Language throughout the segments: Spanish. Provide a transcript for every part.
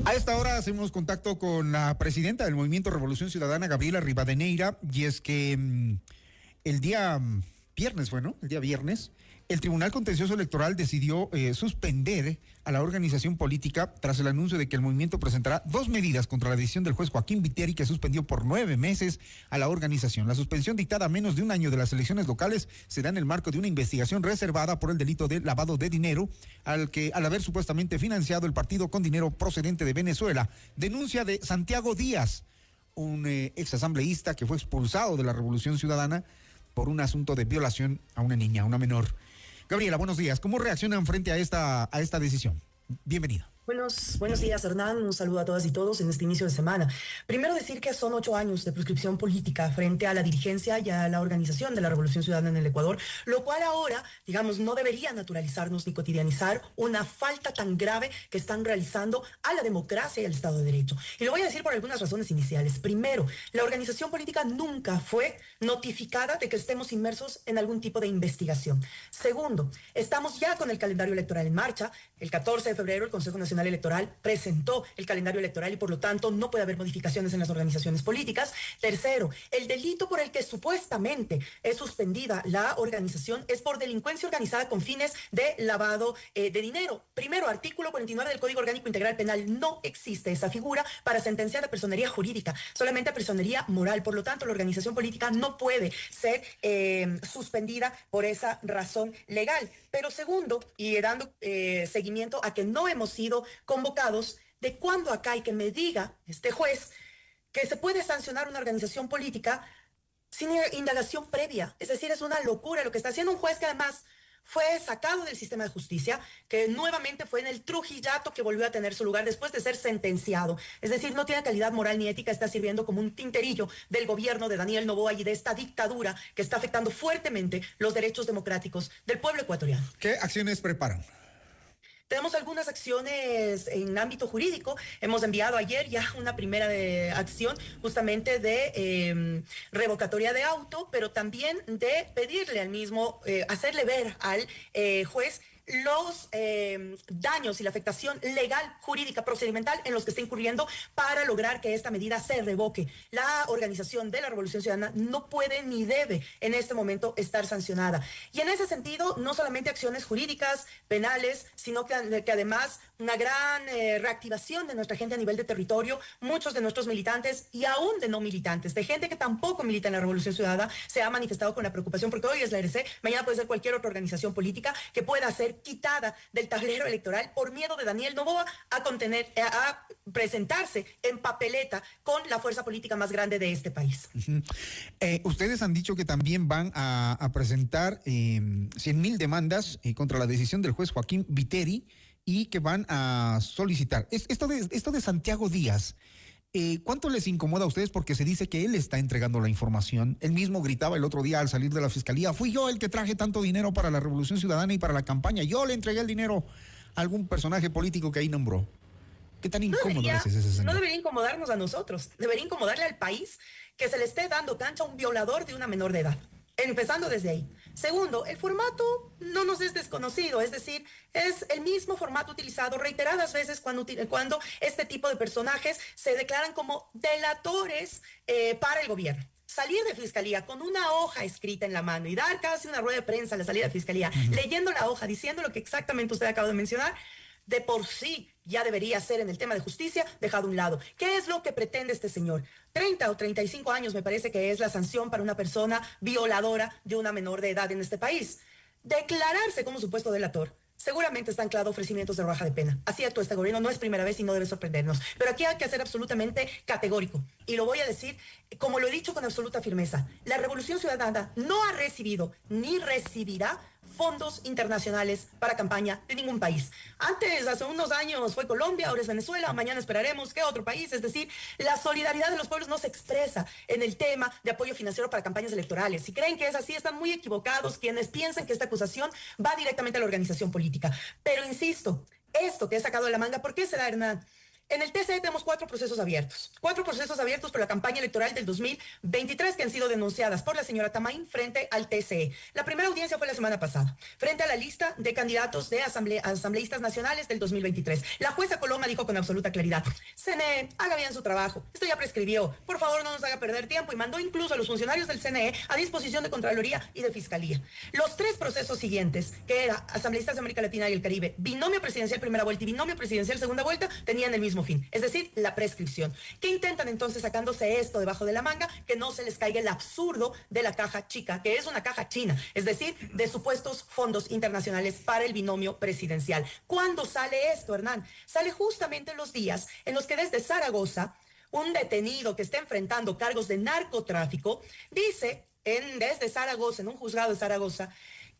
A esta hora hacemos contacto con la presidenta del Movimiento Revolución Ciudadana, Gabriela Rivadeneira, y es que el día viernes, el Tribunal Contencioso Electoral decidió suspender a la organización política tras el anuncio de que el movimiento presentará 2 medidas contra la decisión del juez Joaquín Viteri, que suspendió por 9 meses a la organización. La suspensión dictada a menos de un año de las elecciones locales se da en el marco de una investigación reservada por el delito de lavado de dinero, al haber supuestamente financiado el partido con dinero procedente de Venezuela. Denuncia de Santiago Díaz, un exasambleísta que fue expulsado de la Revolución Ciudadana por un asunto de violación a una niña, a una menor. Gabriela, buenos días. ¿Cómo reaccionan frente a esta decisión? Bienvenida. Buenos días, Hernán. Un saludo a todas y todos en este inicio de semana. Primero decir que son 8 años de prescripción política frente a la dirigencia y a la organización de la Revolución Ciudadana en el Ecuador, lo cual ahora, digamos, no debería naturalizarnos ni cotidianizar una falta tan grave que están realizando a la democracia y al Estado de Derecho. Y lo voy a decir por algunas razones iniciales. Primero, la organización política nunca fue notificada de que estemos inmersos en algún tipo de investigación. Segundo, estamos ya con el calendario electoral en marcha. El 14 de febrero el Consejo Nacional Electoral presentó el calendario electoral y por lo tanto no puede haber modificaciones en las organizaciones políticas. Tercero, el delito por el que supuestamente es suspendida la organización es por delincuencia organizada con fines de lavado de dinero. Primero, artículo 49 del Código Orgánico Integral Penal. No existe esa figura para sentenciar a personería jurídica, solamente a personería moral. Por lo tanto, la organización política no puede ser suspendida por esa razón legal. Pero segundo, y dando seguimiento a que no hemos sido convocados, de cuándo acá hay que me diga este juez que se puede sancionar una organización política sin indagación previa. Es decir, es una locura lo que está haciendo un juez que además fue sacado del sistema de justicia, que nuevamente fue en el Trujillato que volvió a tener su lugar después de ser sentenciado. Es decir, no tiene calidad moral ni ética, está sirviendo como un tinterillo del gobierno de Daniel Noboa y de esta dictadura que está afectando fuertemente los derechos democráticos del pueblo ecuatoriano. ¿Qué acciones preparan? Tenemos algunas acciones en ámbito jurídico. Hemos enviado ayer ya una primera acción justamente de revocatoria de auto, pero también de pedirle al mismo, hacerle ver al juez los daños y la afectación legal, jurídica, procedimental en los que está incurriendo para lograr que esta medida se revoque. La organización de la Revolución Ciudadana no puede ni debe en este momento estar sancionada. Y en ese sentido, no solamente acciones jurídicas, penales, sino que además una gran reactivación de nuestra gente a nivel de territorio. Muchos de nuestros militantes y aún de no militantes, de gente que tampoco milita en la Revolución Ciudadana, se ha manifestado con la preocupación porque hoy es la RC, mañana puede ser cualquier otra organización política que pueda ser quitada del tablero electoral por miedo de Daniel Noboa a presentarse en papeleta con la fuerza política más grande de este país. Ustedes han dicho que también van a presentar 100,000 demandas contra la decisión del juez Joaquín Viteri y que van a solicitar. Esto de Santiago Díaz, ¿cuánto les incomoda a ustedes? Porque se dice que él está entregando la información. Él mismo gritaba el otro día al salir de la fiscalía: fui yo el que traje tanto dinero para la Revolución Ciudadana y para la campaña. Yo le entregué el dinero a algún personaje político que ahí nombró. ¿Qué tan incómodo es ese señor? No debería incomodarnos a nosotros. Debería incomodarle al país que se le esté dando cancha a un violador de una menor de edad. Empezando desde ahí. Segundo, el formato no nos es desconocido, es decir, es el mismo formato utilizado reiteradas veces cuando este tipo de personajes se declaran como delatores para el gobierno. Salir de fiscalía con una hoja escrita en la mano y dar casi una rueda de prensa a la salida de fiscalía, leyendo la hoja, diciendo lo que exactamente usted acaba de mencionar, de por sí ya debería ser en el tema de justicia dejado a un lado. ¿Qué es lo que pretende este señor? 30 o 35 años me parece que es la sanción para una persona violadora de una menor de edad en este país. Declararse como supuesto delator seguramente está anclado a ofrecimientos de rebaja de pena. Así actúa este gobierno, no es primera vez y no debe sorprendernos. Pero aquí hay que ser absolutamente categórico. Y lo voy a decir, como lo he dicho con absoluta firmeza, la Revolución Ciudadana no ha recibido ni recibirá fondos internacionales para campaña de ningún país. Antes, hace unos años fue Colombia, ahora es Venezuela, mañana esperaremos que otro país. Es decir, la solidaridad de los pueblos no se expresa en el tema de apoyo financiero para campañas electorales. Si creen que es así, están muy equivocados quienes piensan que esta acusación va directamente a la organización política. Pero insisto, esto que he sacado de la manga, ¿por qué se da, Hernán? En el TCE tenemos 4 procesos abiertos. 4 procesos abiertos por la campaña electoral del 2023 que han sido denunciadas por la señora Tamain frente al TCE. La primera audiencia fue la semana pasada, frente a la lista de candidatos de asambleístas nacionales del 2023. La jueza Coloma dijo con absoluta claridad: CNE, haga bien su trabajo. Esto ya prescribió. Por favor, no nos haga perder tiempo, y mandó incluso a los funcionarios del CNE a disposición de Contraloría y de Fiscalía. Los 3 procesos siguientes, que era asambleístas de América Latina y el Caribe, binomio presidencial primera vuelta y binomio presidencial segunda vuelta, tenían el mismo fin, es decir, la prescripción. ¿Qué intentan entonces sacándose esto debajo de la manga? Que no se les caiga el absurdo de la caja chica, que es una caja china, es decir, de supuestos fondos internacionales para el binomio presidencial. ¿Cuándo sale esto, Hernán? Sale justamente en los días en los que desde Zaragoza, un detenido que está enfrentando cargos de narcotráfico dice desde Zaragoza, en un juzgado de Zaragoza,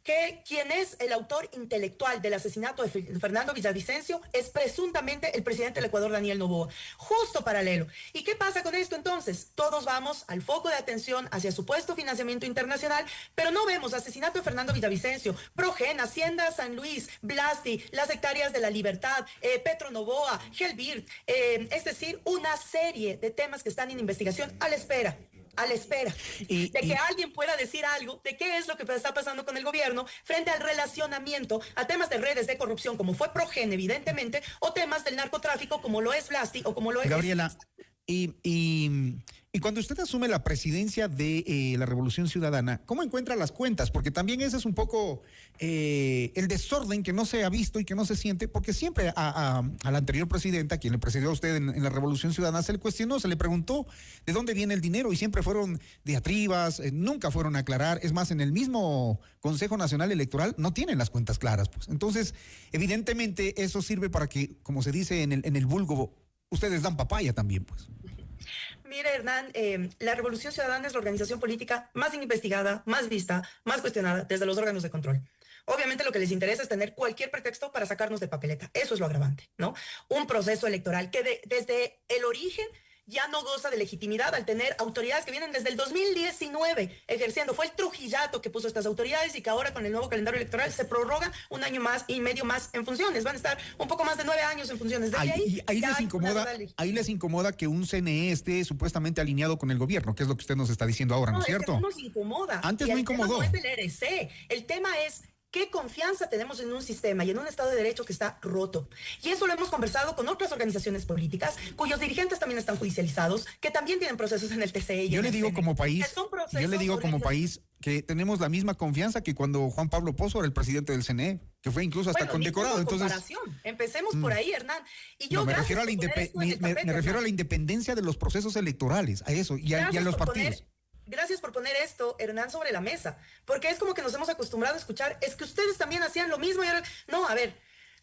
que quien es el autor intelectual del asesinato de Fernando Villavicencio es presuntamente el presidente del Ecuador, Daniel Noboa. Justo paralelo. ¿Y qué pasa con esto entonces? Todos vamos al foco de atención hacia supuesto financiamiento internacional, pero no vemos asesinato de Fernando Villavicencio, Progen, Hacienda San Luis, Blasti, las hectáreas de la Libertad, Petro Noboa, Helbir, es decir, una serie de temas que están en investigación a la espera de que alguien pueda decir algo de qué es lo que está pasando con el gobierno frente al relacionamiento a temas de redes de corrupción, como fue Progen, evidentemente, o temas del narcotráfico, como lo es Blasti o como lo es... Gabriela, y cuando usted asume la presidencia de la Revolución Ciudadana, ¿cómo encuentra las cuentas? Porque también ese es un poco el desorden que no se ha visto y que no se siente, porque siempre a la anterior presidenta, quien le precedió a usted en la Revolución Ciudadana, se le cuestionó, se le preguntó de dónde viene el dinero, y siempre fueron diatribas, nunca fueron a aclarar. Es más, en el mismo Consejo Nacional Electoral no tienen las cuentas claras, pues. Entonces, evidentemente, eso sirve para que, como se dice en el vulgo, ustedes dan papaya también, pues. Mire, Hernán, la Revolución Ciudadana es la organización política más investigada, más vista, más cuestionada desde los órganos de control. Obviamente lo que les interesa es tener cualquier pretexto para sacarnos de papeleta. Eso es lo agravante, ¿no? Un proceso electoral que desde el origen ya no goza de legitimidad al tener autoridades que vienen desde el 2019 ejerciendo. Fue el Trujillato que puso estas autoridades, y que ahora con el nuevo calendario electoral se prorroga 1 año más y medio más en funciones. Van a estar un poco más de 9 años en funciones. Ahí les incomoda que un CNE esté supuestamente alineado con el gobierno, que es lo que usted nos está diciendo ahora, ¿no es cierto? No nos incomoda. Antes no incomodó. El tema no es del ERC. El tema es qué confianza tenemos en un sistema y en un Estado de Derecho que está roto. Y eso lo hemos conversado con otras organizaciones políticas, cuyos dirigentes también están judicializados, que también tienen procesos en el TCE. Yo le digo como país que tenemos la misma confianza que cuando Juan Pablo Pozo era el presidente del CNE, que fue incluso hasta condecorado. Entonces, empecemos por ahí, Hernán. Y yo me refiero a la independencia de los procesos electorales, a eso, y a los partidos. Gracias por poner esto, Hernán, sobre la mesa, porque es como que nos hemos acostumbrado a escuchar, es que ustedes también hacían lo mismo y ahora... No, a ver,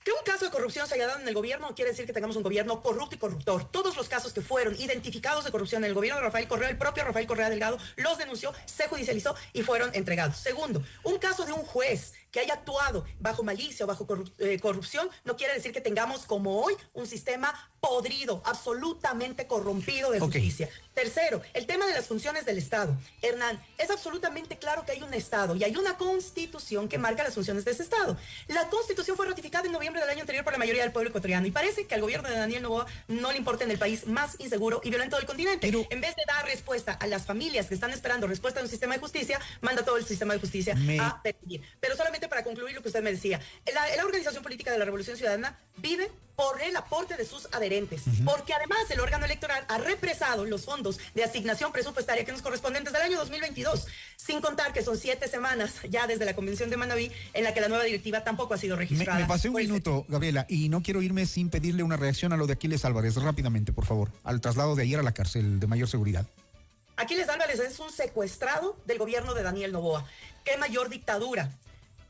que un caso de corrupción se haya dado en el gobierno no quiere decir que tengamos un gobierno corrupto y corruptor. Todos los casos que fueron identificados de corrupción en el gobierno de Rafael Correa, el propio Rafael Correa Delgado los denunció, se judicializó y fueron entregados. Segundo, un caso de un juez que haya actuado bajo malicia o bajo corrupción no quiere decir que tengamos como hoy un sistema podrido, absolutamente corrompido de justicia. Tercero, el tema de las funciones del Estado. Hernán, es absolutamente claro que hay un Estado y hay una Constitución que marca las funciones de ese Estado. La Constitución fue ratificada en noviembre del año anterior por la mayoría del pueblo ecuatoriano, y parece que al gobierno de Daniel Noboa no le importa en el país más inseguro y violento del continente. En vez de dar respuesta a las familias que están esperando respuesta de un sistema de justicia, manda todo el sistema de justicia a perseguir. Pero solamente para concluir lo que usted me decía, la organización política de la Revolución Ciudadana vive por el aporte de sus adherentes, porque además el órgano electoral ha represado los fondos de asignación presupuestaria que nos corresponden desde el año 2022, sin contar que son 7 semanas ya desde la convención de Manabí en la que la nueva directiva tampoco ha sido registrada. Me pasé un minuto, Gabriela, y no quiero irme sin pedirle una reacción a lo de Aquiles Álvarez, rápidamente, por favor, al traslado de ayer a la cárcel de mayor seguridad. Aquiles Álvarez es un secuestrado del gobierno de Daniel Noboa. ¿Qué mayor dictadura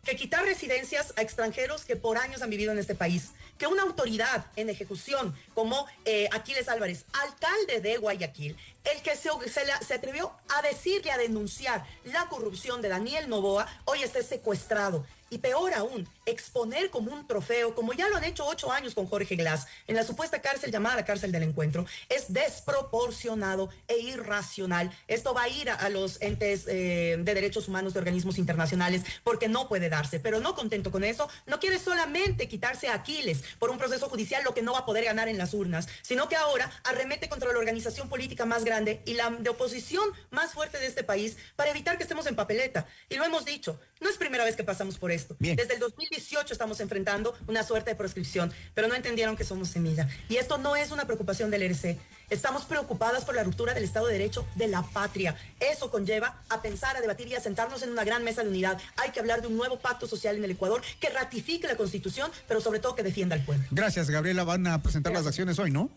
que quitar residencias a extranjeros que por años han vivido en este país? Que una autoridad en ejecución como Aquiles Álvarez, alcalde de Guayaquil, el que se atrevió a decirle, a denunciar la corrupción de Daniel Noboa, hoy esté secuestrado y peor aún, exponer como un trofeo, como ya lo han hecho 8 años con Jorge Glass, en la supuesta cárcel llamada la cárcel del encuentro, es desproporcionado e irracional. Esto va a ir a los entes de derechos humanos de organismos internacionales porque no puede darse. Pero no contento con eso, no quiere solamente quitarse a Aquiles por un proceso judicial lo que no va a poder ganar en las urnas, sino que ahora arremete contra la organización política más grande y la de oposición más fuerte de este país para evitar que estemos en papeleta. Y lo hemos dicho, no es primera vez que pasamos por esto. Bien. Desde el 2018 estamos enfrentando una suerte de proscripción, pero no entendieron que somos semilla. Y esto no es una preocupación del RC. Estamos preocupadas por la ruptura del Estado de Derecho de la patria. Eso conlleva a pensar, a debatir y a sentarnos en una gran mesa de unidad. Hay que hablar de un nuevo pacto social en el Ecuador que ratifique la Constitución, pero sobre todo que defienda al pueblo. Gracias, Gabriela. Van a presentar las acciones hoy, ¿no?